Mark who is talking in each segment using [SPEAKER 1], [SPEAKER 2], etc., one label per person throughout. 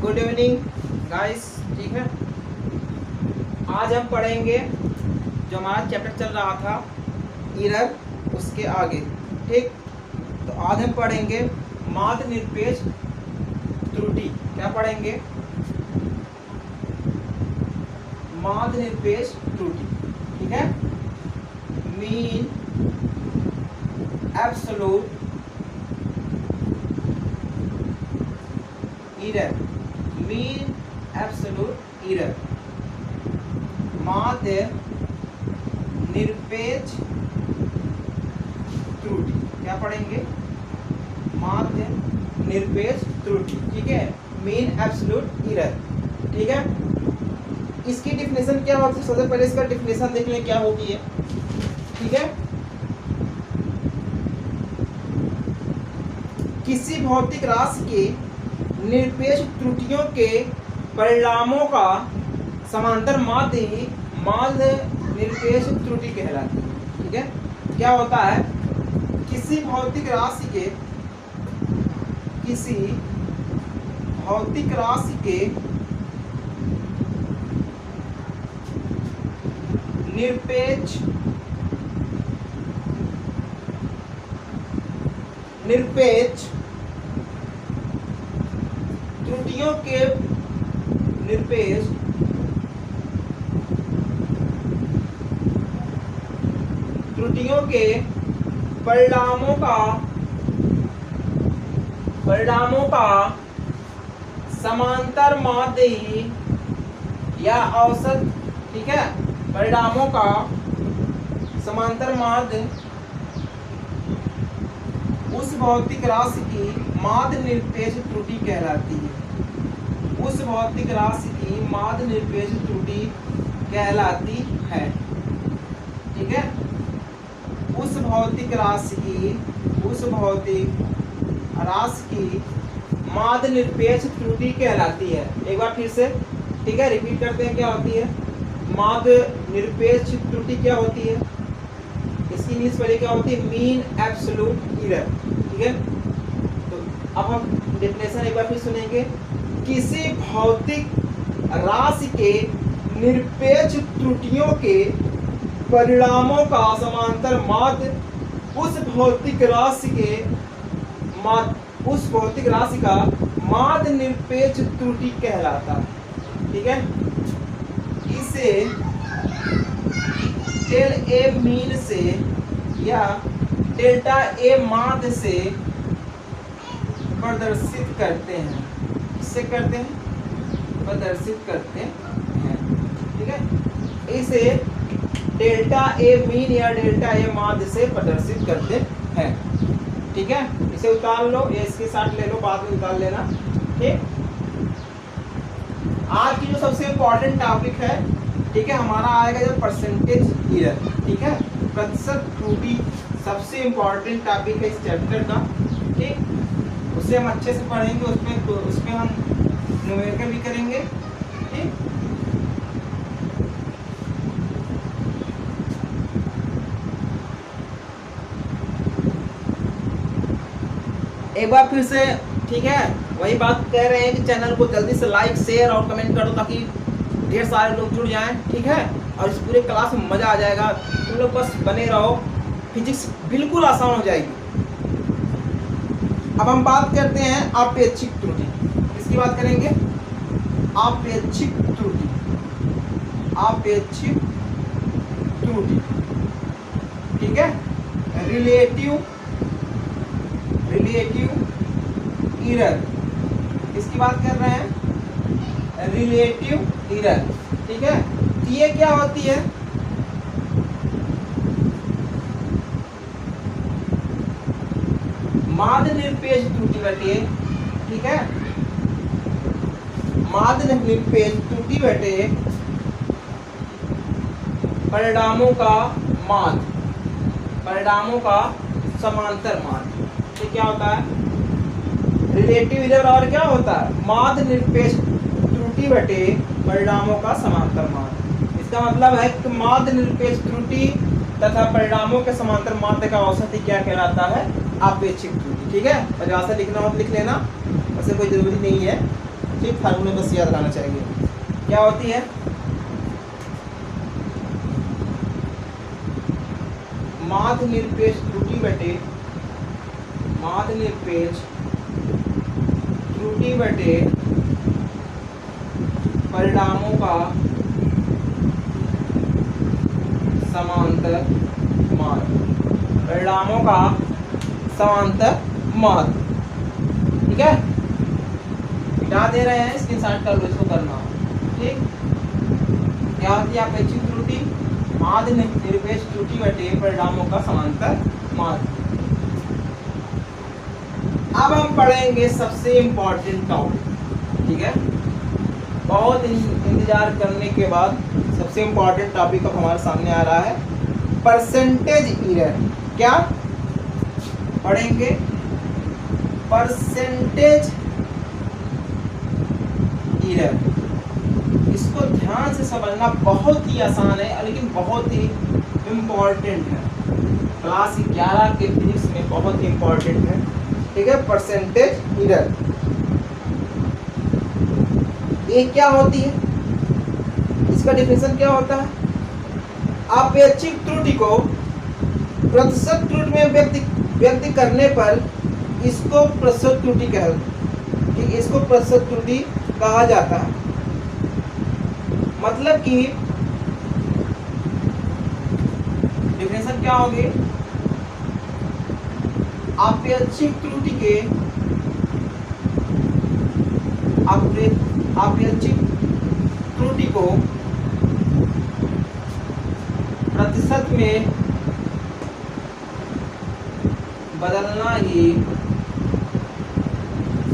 [SPEAKER 1] Good evening guys. ठीक है, आज हम पढ़ेंगे जो हमारा चैप्टर चल रहा था एरर, उसके आगे। ठीक, तो आज हम पढ़ेंगे माध्य निरपेक्ष त्रुटि। क्या पढ़ेंगे? माध्य निरपेक्ष त्रुटि। ठीक है, mean absolute error, mean absolute error, माध्य निरपेक्ष त्रुटि। क्या पढ़ेंगे? माध्य निरपेक्ष त्रुटि। ठीक है, मीन एब्सोल्यूट एरर। ठीक है, इसकी डिफिनेशन क्या होती है? सबसे पहले इसका डिफिनेशन देख लें क्या होती है। ठीक है, किसी भौतिक राशि के निरपेक्ष त्रुटियों के परिणामों का समांतर माध्य ही माध्य निरपेक्ष त्रुटि कहलाती है। ठीक है, क्या होता है? किसी भौतिक राशि के निरपेक्ष त्रुटियों के परिणामों का समांतर माध्य ही या औसत। ठीक है, परिणामों का समांतर माध्य उस भौतिक राशि की माध्य निरपेक्ष त्रुटि कहलाती है। उस भौतिक राशि की माध्य निरपेक्ष त्रुटि कहलाती है। ठीक है, उस भौतिक राशि की माध्य निरपेक्ष त्रुटि कहलाती है। एक बार फिर से, ठीक है, रिपीट करते हैं। क्या होती है माध्य निरपेक्ष त्रुटि? क्या होती है इसकी मीन्स पहले क्या होती है? Mean absolute error. ठीक है, तो अब हम डेफिनेशन एक बार फिर सुनेंगे। किसी भौतिक राशि के निरपेक्ष त्रुटियों के परिणामों का समांतर माध्य उस भौतिक राशि का माध्य निरपेक्ष त्रुटि कहलाता है। ठीक है, इसे डेल ए मीन से या डेल्टा ए माध्य से प्रदर्शित करते हैं। इससे करते हैं, प्रदर्शित करते हैं। ठीक है, इसे डेल्टा ए मीन या डेल्टा ए माध्य से प्रदर्शित करते हैं। ठीक है, इसे उतार लो या इसके साथ ले लो, बाद में उतार लेना। ठीक, आज की जो सबसे इम्पोर्टेंट टॉपिक है, ठीक है, हमारा आएगा जब परसेंटेज एरर। ठीक है, प्रतिशत त्रुटि सबसे इम्पोर्टेंट टॉपिक है इस चैप्टर का। ठीक, उसे हम अच्छे से पढ़ेंगे, उसमें हम न्यूमेरिकल भी करेंगे। ठीक, एक बार फिर से, ठीक है, वही बात कह रहे हैं कि चैनल को जल्दी से लाइक, शेयर और कमेंट करो ताकि ढेर सारे लोग जुड़ जाएं। ठीक है, और इस पूरे क्लास में मज़ा आ जाएगा। तुम लोग बस बने रहो, फिजिक्स बिल्कुल आसान हो जाएगी। अब हम बात करते हैं आपेक्षिक त्रुटि। किसकी बात करेंगे? आपेक्षिक त्रुटि। आपेक्षिक त्रुटि, ठीक है, रिलेटिव एरर। इसकी बात कर रहे हैं, रिलेटिव एरर। ठीक है, ये क्या होती है? माध्य निरपेक्ष त्रुटि बटे, ठीक है, माध्य निरपेक्ष त्रुटि बटे परिणामों का समांतर माध्य। ये क्या होता है? Relative error. और क्या होता है? माध्य निरपेक्ष त्रुटि बटे परिणामों का समांतर माध्य। इसका मतलब है कि माध्य निरपेक्ष त्रुटि तथा परिणामों के समांतर माध्य का औसत ही क्या कहलाता है? आपेक्षिक त्रुटि। ठीक है, परिभाषा लिखना हो तो लिख लेना, वैसे कोई जरूरी नहीं है। ठीक, फार्मूले बस याद रहना चाहिए। क्या होती है? माध्य निरपेक्ष त्रुटि बटे माध्य निरपेक्ष त्रुटि बटे परिणामों का समांतर माध्य, परिणामों का समांतर माध्य। ठीक है, मिटा दे रहे हैं, स्क्रीनशॉट कर लो, इसको करना हो। ठीक, क्या होती है अपेक्षित त्रुटि? माध्य निरपेक्ष त्रुटि बटे परिणामों का समांतर माध्य। अब हम पढ़ेंगे सबसे इम्पोर्टेंट टॉपिक। ठीक है, बहुत इंतजार करने के बाद सबसे इम्पोर्टेंट टॉपिक अब हमारे सामने आ रहा है, परसेंटेज एरर। क्या पढ़ेंगे? Percentage error. इसको ध्यान से समझना बहुत ही आसान है, लेकिन बहुत ही इम्पोर्टेंट है। क्लास 11 के फिजिक्स में बहुत ही इम्पोर्टेंट है। ठीक है, परसेंटेज एरर ये क्या होती है? इसका डिफिनेशन क्या होता है? अपेक्षित त्रुटि को प्रतिशत त्रुटि में व्यक्त करने पर इसको प्रतिशत त्रुटि इसको प्रतिशत त्रुटि कहा जाता है। मतलब कि डिफिनेशन क्या होगी? अपेक्षित त्रुटि के अपेक्षित त्रुटि को प्रतिशत में बदलना ही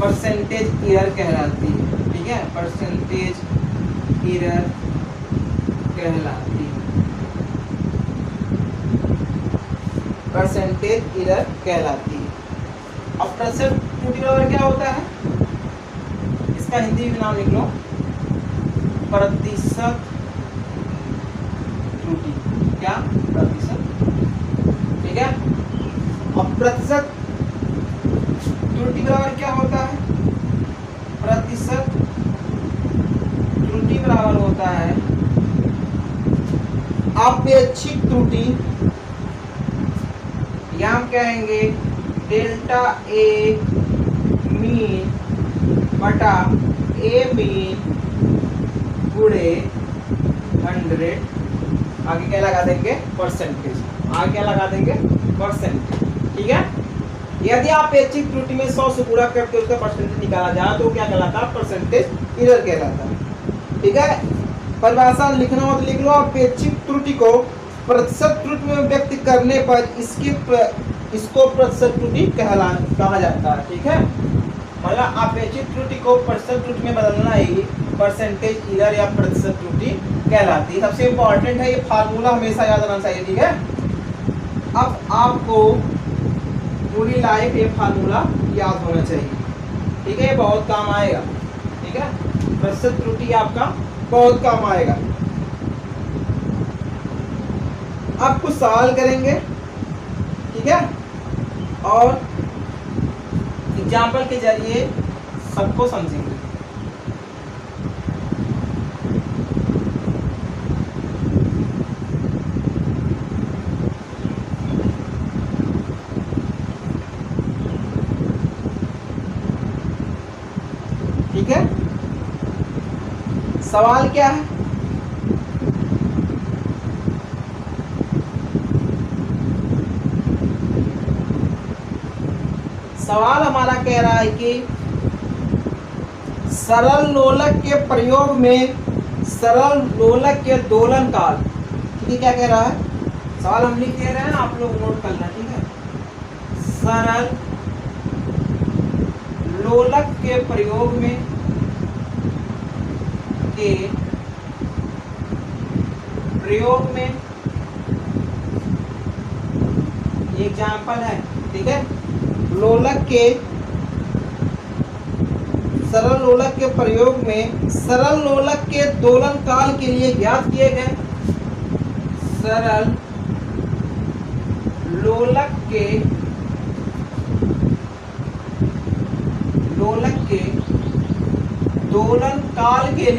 [SPEAKER 1] परसेंटेज एरर कहलाती है। ठीक है, परसेंटेज एरर कहलाती है, परसेंटेज एरर कहलाती है। अब प्रतिशत त्रुटि बराबर क्या होता है? इसका हिंदी में नाम लिख लो, प्रतिशत त्रुटि। क्या? प्रतिशत। ठीक है, अब प्रतिशत त्रुटि बराबर क्या होता है? प्रतिशत त्रुटि बराबर होता है अपेक्षित त्रुटि, या हम कहेंगे डेल्टा ए मीन बटा ए मीन गुणे 100। आगे क्या लगा देंगे? परसेंटेज। आगे क्या लगा देंगे? परसेंटेज। ठीक है, यदि आप अपेक्षित त्रुटि में 100 से गुणा करके उसका परसेंटेज निकाला जाए तो क्या कहलाता है? परसेंटेज एरर कहलाता है। ठीक है, परिभाषा लिखना हो तो लिख लो, अपेक्षित त्रुटि को प्रतिशत त्रुटि में व्यक्त करने पर इसको प्रतिशत त्रुटि कहा जाता है। ठीक है, मतलब अपेक्षित त्रुटि को प्रतिशत त्रुटि में बदलना ही परसेंटेज एरर या प्रतिशत त्रुटि कहलाती है। सबसे इम्पोर्टेंट है ये फार्मूला, हमेशा याद रहना चाहिए। ठीक है, अब आपको पूरी लाइफ ये फार्मूला याद होना चाहिए। ठीक है, ये बहुत काम आएगा। ठीक है, प्रतिशत त्रुटि आपका बहुत काम आएगा। अब कुछ सवाल करेंगे। ठीक है, और एग्जाम्पल के जरिए सबको समझेंगे। ठीक है, सवाल क्या है? सवाल हमारा कह रहा है कि सरल लोलक के प्रयोग में सरल लोलक के दोलन काल। ठीक है, क्या कह रहा है? सवाल हम लिख दे रहे हैं, आप लोग नोट करना। ठीक है, सरल लोलक के प्रयोग में एग्जाम्पल है। ठीक है, लोलक के सरल लोलक के प्रयोग में सरल लोलक के दोलन काल के लिए ज्ञात किए गए सरल लोलक के दोलन काल के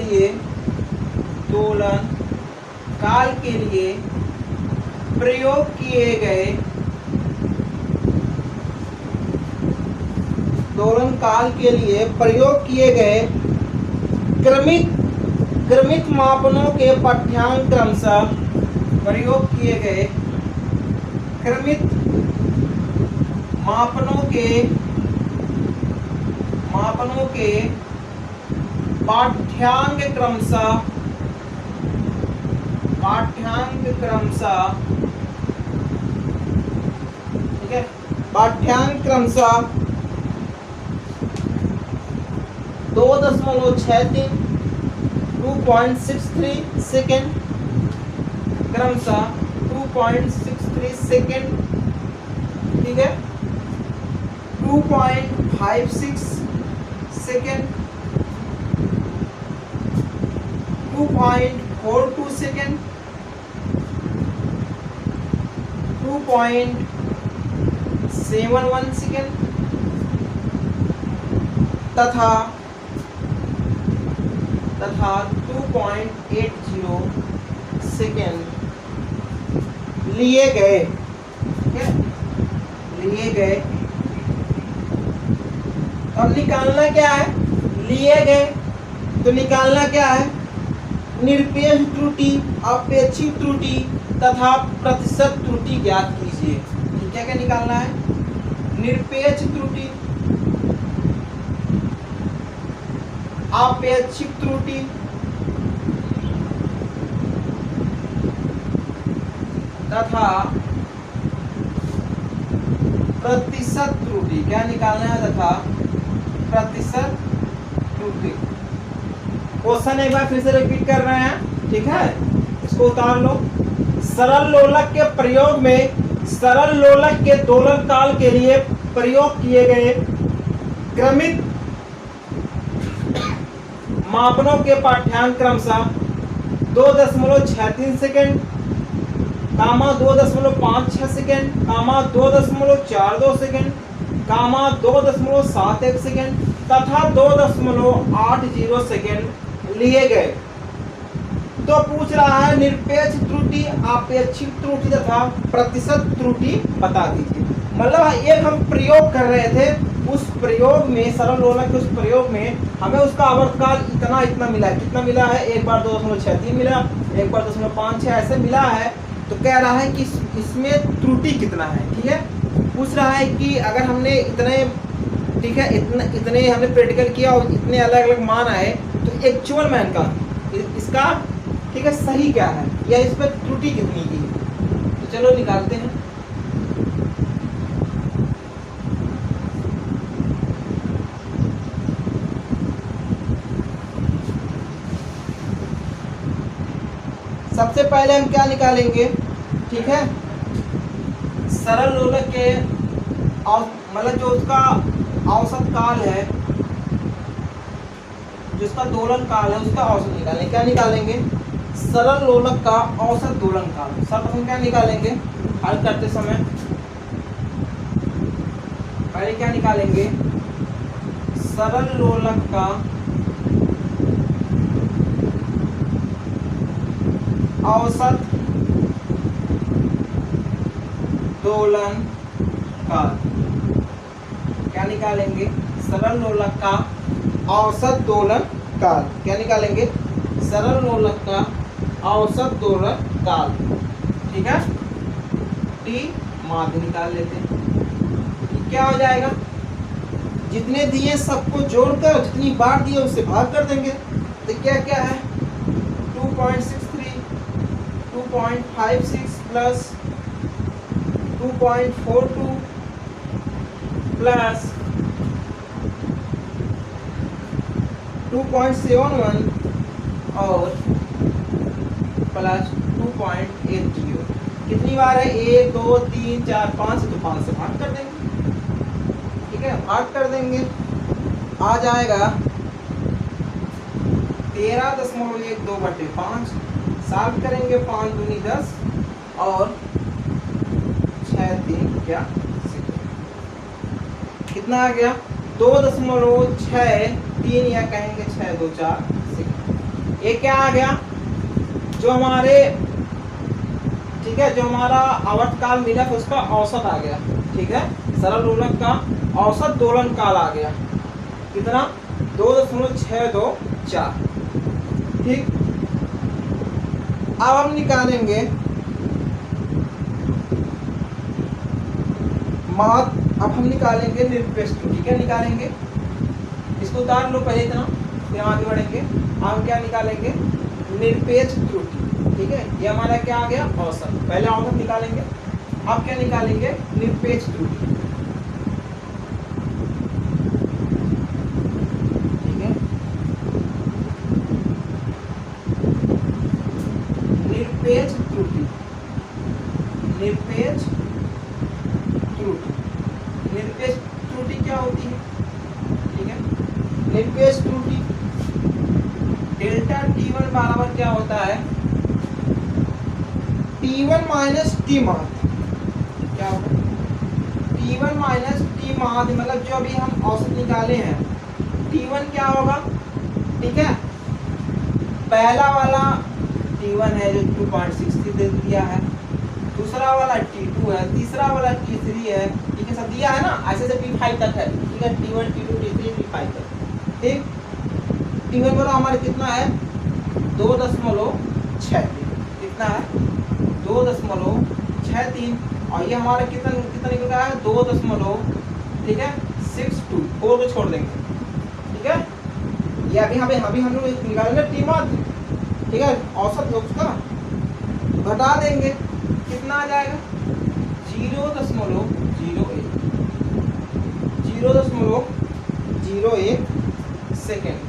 [SPEAKER 1] लिए प्रयोग किए गए दोलन काल के लिए प्रयोग किए गए क्रमिक मापनों के पाठ्यांक क्रमशः प्रयोग किए गए क्रमिक मापनों के पाठ्यांक क्रमशः ठीक है, पाठ्यांक क्रमशः 2.63 2.63 सेकेंड, क्रमशः 2.63 सेकेंड, ठीक है, 2.56 सेकेंड, 2.42 सेकेंड, 2.71 सेकेंड तथा 2.80 सेकेंड लिए गए, ठीक है, लिए गए। अब निकालना क्या है? लिए गए तो निकालना क्या है? निरपेक्ष त्रुटि, अपेक्षित त्रुटि तथा प्रतिशत त्रुटि ज्ञात कीजिए। क्या क्या निकालना है? निरपेक्ष त्रुटि, अपेक्षित त्रुटि तथा प्रतिशत त्रुटि। क्या निकालना है? तथा प्रतिशत त्रुटि। क्वेश्चन एक बार फिर से रिपीट कर रहे हैं, ठीक है, इसको उतार लो। सरल लोलक के प्रयोग में सरल लोलक के दोलन काल के लिए प्रयोग किए गए क्रमिक मापनों के पाठ्यांक क्रमशः 2.63 सेकेंड, 2.56 सेकेंड, 2.42 सेकेंड, 2.71 सेकेंड तथा 2.80 सेकेंड लिए गए। तो पूछ रहा है निरपेक्ष त्रुटि, अपेक्षित त्रुटि तथा प्रतिशत त्रुटि बता दीजिए। मतलब एक हम प्रयोग कर रहे थे, उस प्रयोग में सरल लोलक के उस प्रयोग में हमें उसका आवर्तकाल इतना मिला है। कितना मिला है? एक बार 2.63 मिला, एक बार 2.56 ऐसे मिला है। तो कह रहा है कि इसमें त्रुटि कितना है, ठीक है। पूछ रहा है कि अगर हमने इतने, ठीक है, इतने हमने प्रैक्टिकल किया और इतने अलग अलग मान आए तो एक्चुअल मान का इसका, ठीक है, सही क्या है या इस पर त्रुटि कितनी की। तो चलो निकालते हैं। सबसे पहले हम क्या निकालेंगे, ठीक है, सरल लोलक के मतलब जो उसका औसत काल है, जिसका दोलन काल है, उसका औसत निकालेंगे। क्या निकालेंगे? सरल लोलक का औसत दोलन काल। सर्वप्रथम क्या निकालेंगे हल करते समय? पहले क्या निकालेंगे? सरल लोलक का औसत दोलन काल। क्या निकालेंगे? सरल लोलक का औसत दोलन काल। क्या निकालेंगे? सरल लोलक का औसत दोलन काल, ठीक है। टी माध्य निकाल लेते हैं। क्या हो जाएगा? जितने दिए सबको जोड़कर जितनी बार दिए उससे भाग कर देंगे। तो क्या क्या है? 2.63, 2.56 प्लस 2.42 प्लस 2.71 और प्लस 2.80। कितनी बार है? 1 2 3 4 5, तो 5 से भाग कर देंगे, ठीक है, भाग कर देंगे। आ जाएगा 13.12/5। साफ करेंगे 5 दूनी 10 और 6 3 क्या, कितना आ गया? 2.63 या कहेंगे 624 सेकंड। ये क्या आ गया, जो हमारे, ठीक है, जो हमारा आवर्तकाल मिला था उसका औसत आ गया। ठीक है, सरल लोलक का औसत दोलन काल आ गया कितना, 2.624। ठीक, अब हम निकालेंगे अब हम निकालेंगे निरपेक्ष त्रुटि। क्या निकालेंगे, इसको उतार लो पहले इतना, फिर हम आगे बढ़ेंगे। हम क्या निकालेंगे, निरपेक्ष त्रुटि। ठीक है, ये हमारा क्या आ गया, औसत। पहले औसत निकालेंगे, अब क्या निकालेंगे, निरपेक्ष त्रुटि। ठीक है, निरपेक्ष त्रुटि, निरपेक्ष त्रुटि, निरपेक्ष त्रुटि क्या होती है। ठीक है, निरपेक्ष त्रुटि डेल्टा T1 बराबर क्या होता है, T1 माइनस टी माध्य। क्या होगा, T1 माइनस टी माध्य, मतलब जो अभी हम औसत निकाले हैं, T1 क्या होगा। ठीक है, पहला वाला T1 है जो 2.63 दे दिया है, दूसरा वाला T2 है, तीसरा वाला T3 है। ठीक है, सब दिया है ना, ऐसे से T5 तक है। ठीक है, T1 T2 T3 T5 तक। ठीक, T1 बराबर हमारे कितना है, 2.63। कितना है, 2.63, और ये हमारा कितना कितना निकल रहा है, 2.62। 4 को छोड़ देंगे। ठीक है, ये अभी हम लोग निकालेंगे टी माध्य। ठीक है, औसत उसका घटा देंगे, कितना आ जाएगा, 0.01 सेकेंड।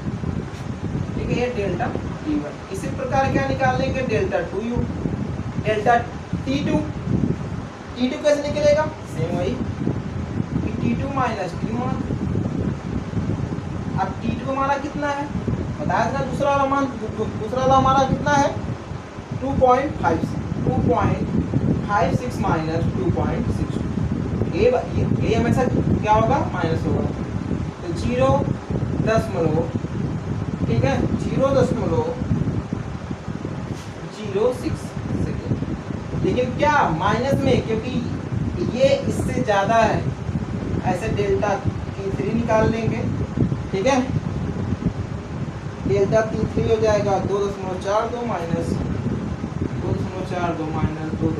[SPEAKER 1] ठीक है, ये डेल्टा T1। इसी प्रकार क्या निकाल लेंगे, डेल्टा 2u, डेल्टा T2 कैसे निकलेगा, सेम वही T2 माइनस टी माध्य। अब T2 हमारा कितना है, बताया था दूसरा वाला मान, दूसरा वाला हमारा कितना है, 2.56 माइनस 2.62। ये हमेशा क्या होगा, माइनस होगा। तो 0.0, ठीक है, 0.06 सेकेंड। लेकिन क्या माइनस में, क्योंकि ये इससे ज्यादा है, ऐसे डेल्टा T3 निकाल लेंगे। ठीक है, डेल्टा T3 हो जाएगा 2.42 माइनस 2.62।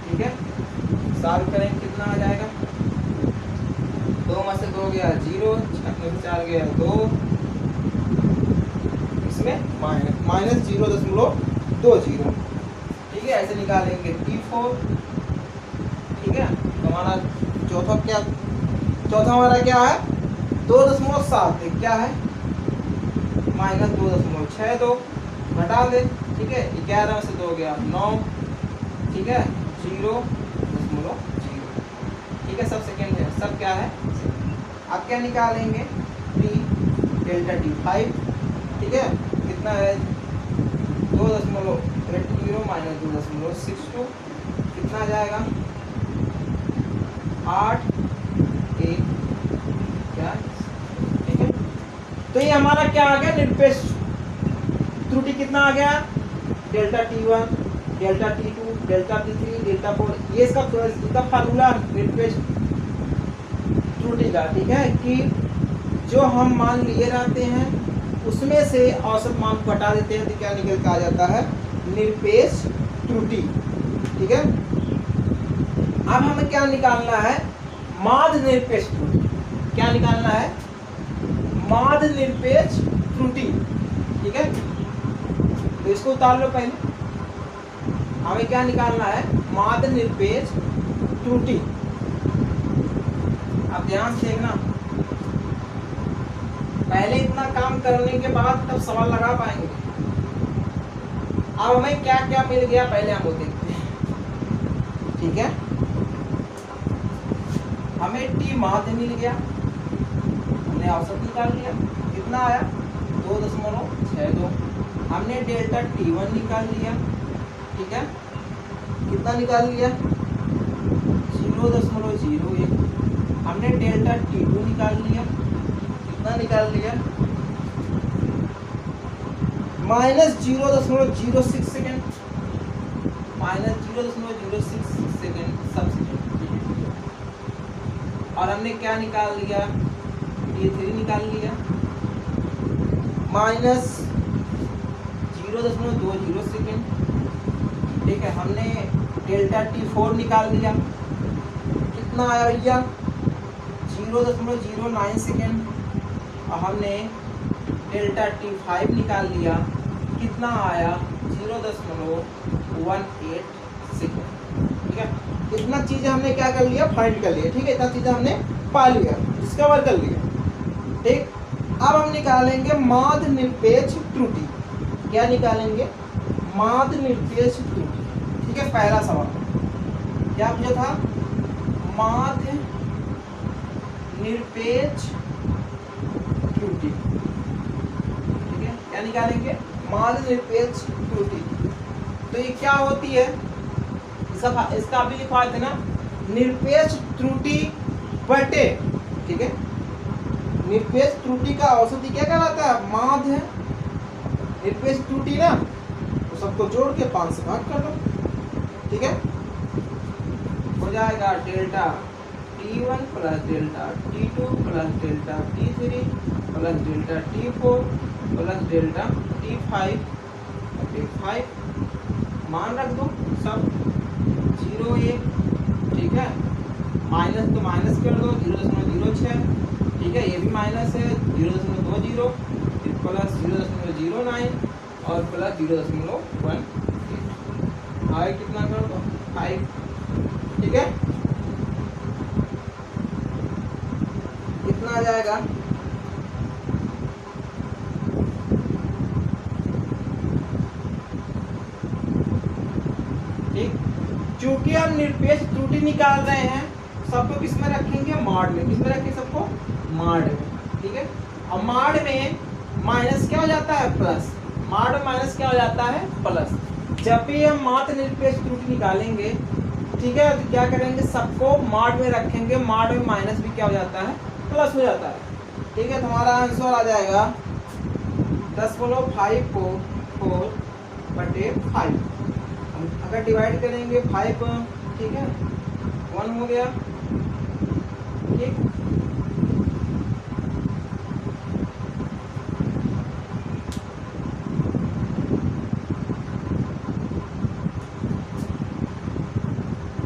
[SPEAKER 1] ठीक है, सॉल्व करेंगे, कितना आ जाएगा, 2 में से 2 गया 0, 4 गया 2, इसमें माइनस 0.20। ठीक है, ऐसे निकालेंगे T4। ठीक है, तो हमारा चौथा हमारा क्या है, 2.7, क्या है, माइनस 2.62, घटा दे। ठीक है, 11 में से 2 गया 9। ठीक है, 0.0। ठीक है, सब सेकेंड है, सब क्या है। अब क्या निकालेंगे, डेल्टा T5। ठीक है, कितना है, 2.80 माइनस 2.62, कितना आ जाएगा, 8 1 क्या। ठीक है, तो ये हमारा क्या आ गया, निरपेक्ष त्रुटि कितना आ गया, delta T1, delta T2, delta T3, delta 4। ये इसका फार्मूला निरपेक्ष त्रुटि का। ठीक है, कि जो हम मान लिए रहते हैं उसमें से औसत मान को हटा देते हैं, तो क्या निकल के आ जाता है, निरपेक्ष त्रुटि। ठीक है, अब हमें क्या निकालना है, माध्य निरपेक्ष त्रुटि। क्या निकालना है, माध्य निरपेक्ष त्रुटि। ठीक है, तो इसको उतार लो पहले, हमें क्या निकालना है, माध्य निरपेक्ष त्रुटि। अब ध्यान से देखना, पहले इतना काम करने के बाद तब सवाल लगा पाएंगे। अब हमें क्या क्या मिल गया, पहले हम वो देखते हैं। ठीक है, हमें टी माध्य मिल गया, हमने औसत निकाल लिया, कितना आया, 2.62। हमने डेल्टा T1 निकाल लिया। ठीक है, कितना निकाल लिया, 0.01। हमने हमने डेल्टा T2 निकाल लिया, कितना निकाल लिया, -0.06 सेकेंड, -0.06 सेकेंड सब सेकेंड। और हमने क्या निकाल लिया, T3 निकाल लिया, -0.20 सेकेंड। ठीक है, हमने डेल्टा T4 निकाल लिया, कितना आया भैया, 0.09 सेकेंड। और हमने डेल्टा T5 निकाल लिया, कितना आया, 0.18 सेकेंड। ठीक है, इतना चीजें हमने क्या कर लिया, फाइंड कर लिया। ठीक है, इतना चीजें हमने पा लिया, डिस्कवर कर लिया। ठीक, अब हम निकालेंगे माध्य निरपेक्ष त्रुटि। क्या निकालेंगे, माध्य निरपेक्ष त्रुटि। ठीक है, पहला सवाल क्या पूछा था, माध्य निरपेक्ष त्रुटि। ठीक है, क्या निकालेंगे, माध्य निरपेक्ष त्रुटि। तो ये क्या होती है, इसका अभी लिखा है ना, निरपेक्ष त्रुटि बटे, ठीक है, निरपेक्ष त्रुटि का औसत क्या कहलाता है, माध्य निरपेक्ष त्रुटि ना, तो सबको जोड़ के 5 से भाग कर दो। ठीक है, हो जाएगा delta T1 plus delta T2 plus delta T3 plus delta T4 plus delta T5 मान रख दो सब 0 1। ठीक है, माइनस तो माइनस कर दो, 0.06। ठीक है, ये भी माइनस है, 0.20, फिर प्लस 0.09 और प्लस 0.18। आगे कितना कर दो, 5। ठीक है, कितना आ जाएगा, ठीक। चूंकि हम निरपेक्ष त्रुटि निकाल रहे हैं, सबको किस में रखेंगे, मॉड में। किस में रखेंगे सबको, मॉड में। ठीक है, अब मॉड में माइनस क्या हो जाता है, प्लस। मॉड में माइनस क्या हो जाता है, प्लस। जब भी हम माध्य निरपेक्ष त्रुटि निकालेंगे, ठीक है, तो क्या करेंगे, सबको मॉड में रखेंगे। मॉड में माइनस भी क्या हो जाता है, प्लस हो जाता है। ठीक है, तुम्हारा आंसर आ जाएगा 10.54/5। अगर डिवाइड करेंगे 5, ठीक है, 1 हो गया। ठीक,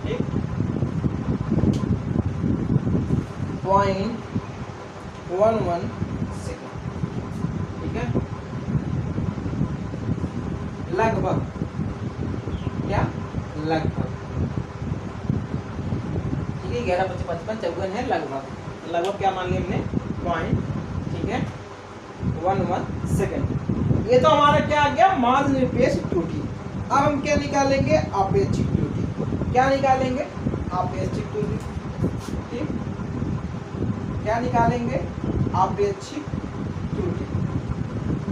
[SPEAKER 1] ठीक, 0.11 सेकेंड। ठीक है, लगभग, क्या लगभग। ठीक है, 11 25 55 54 है, लगभग। लगभग क्या मान लिया हमने, पॉइंट। ठीक है, 11 सेकेंड। ये तो हमारा क्या आ गया, माध्य निरपेक्ष त्रुटि। अब हम क्या निकालेंगे, आपेक्षिक त्रुटि। क्या निकालेंगे, आपेक्षिक त्रुटि। ठीक, क्या निकालेंगे, आपेक्षिक त्रुटि।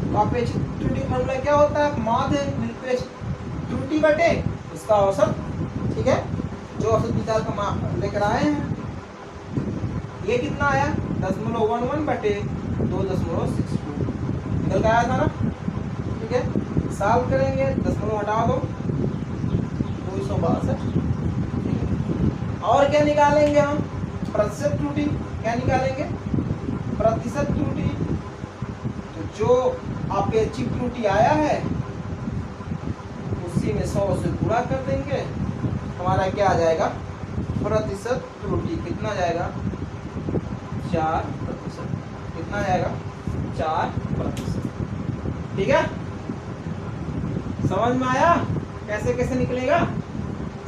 [SPEAKER 1] तो आपेक्षिक त्रुटि फॉर्मूला क्या होता है, माध्य निरपेक्ष त्रुटि बटे उसका औसत। ठीक है, जो औसत निकाल कर लेकर आए हैं, ये कितना आया, 10.11 बटे 2.62 निकल कर आया था ना। ठीक है, सॉल्व करेंगे, 10 हटा दो, 262। और क्या निकालेंगे हम, प्रतिशत त्रुटि। क्या निकालेंगे, प्रतिशत त्रुटि। तो जो आपेक्षिक त्रुटि आया है उसी में 100 से गुणा कर देंगे, हमारा क्या आ जाएगा, प्रतिशत त्रुटि। कितना जाएगा, 4%। कितना जाएगा, 4%। ठीक है, समझ में आया कैसे कैसे निकलेगा।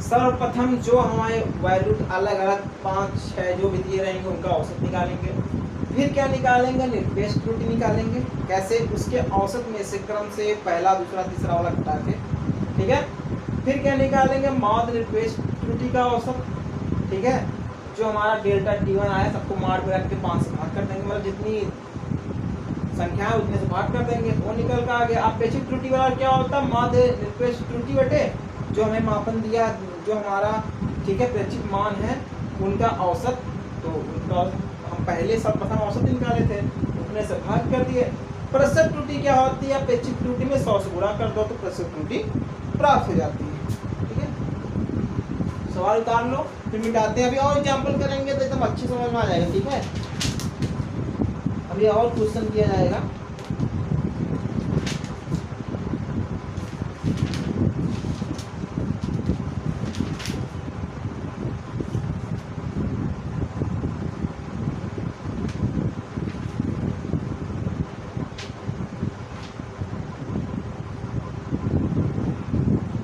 [SPEAKER 1] सर्वप्रथम जो हमारे वैल्यू अलग अलग 5 6 जो भी दिए रहेंगे उनका औसत निकालेंगे। फिर क्या निकालेंगे, निरपेक्ष त्रुटि निकालेंगे। कैसे, उसके औसत में से क्रम से पहला दूसरा तीसरा वाला घटा के। ठीक है, फिर क्या निकालेंगे, माध्य निरपेक्ष त्रुटि का औसत। ठीक है, जो हमारा डेल्टा T1 आया सबको मार में रख के 5 से भाग कर देंगे, मतलब जितनी संख्या है उतने से भाग कर देंगे, वो निकल कर आ गया। आपेक्षिक त्रुटि वाला क्या होता है, माध्य निरपेक्ष त्रुटि बटे जो हमें मापन दिया, जो हमारा, ठीक है, प्रेक्षित मान है उनका औसत। तो उनका हम पहले सब प्रथम औसत निकाले थे, उतने से भाग कर दिए। प्रतिशत त्रुटि क्या होती है? अपेक्षित त्रुटि में 100 से गुणा कर दो तो प्रतिशत त्रुटि प्राप्त हो जाती है। ठीक है, सवाल उतार लो, फिर मिटाते हैं। अभी और एग्जाम्पल करेंगे तो एकदम अच्छी समझ में आ जाएगा। ठीक है, अभी और क्वेश्चन किया जाएगा।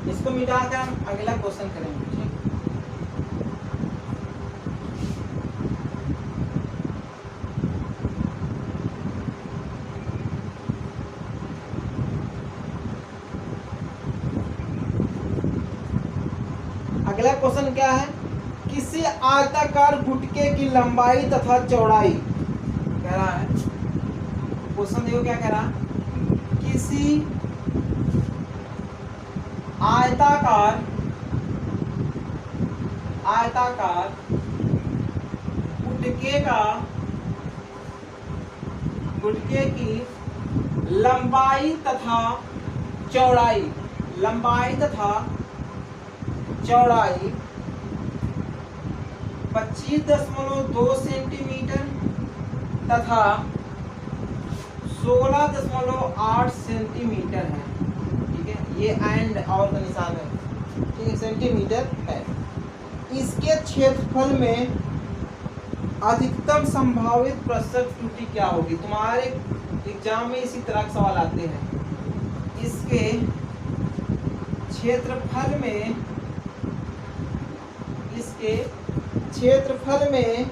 [SPEAKER 1] इसको मिटाकर हम अगला क्वेश्चन करेंगे। ठीक, अगला क्वेश्चन क्या है? किसी आयताकार गुटके की लंबाई तथा चौड़ाई कह रहा है। क्वेश्चन देखो क्या कह रहा है। किसी आयताकार गुटके की लंबाई तथा चौड़ाई 25.2 सेंटीमीटर तथा 16.8 सेंटीमीटर है। ठीक है, ये एंड और का निशान है। ठीक है, सेंटीमीटर है। इसके क्षेत्रफल में अधिकतम संभावित प्रतिशत त्रुटि क्या होगी? तुम्हारे एग्जाम में इसी तरह के सवाल आते हैं। इसके क्षेत्रफल में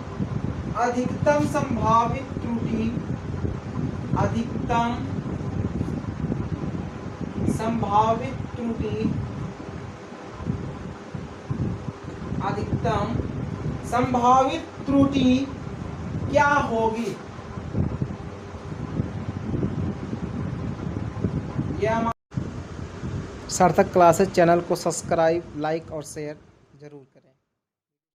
[SPEAKER 1] अधिकतम संभावित त्रुटि क्या होगी? यह सार्थक क्लासेस चैनल को सब्सक्राइब, लाइक और शेयर जरूर करें।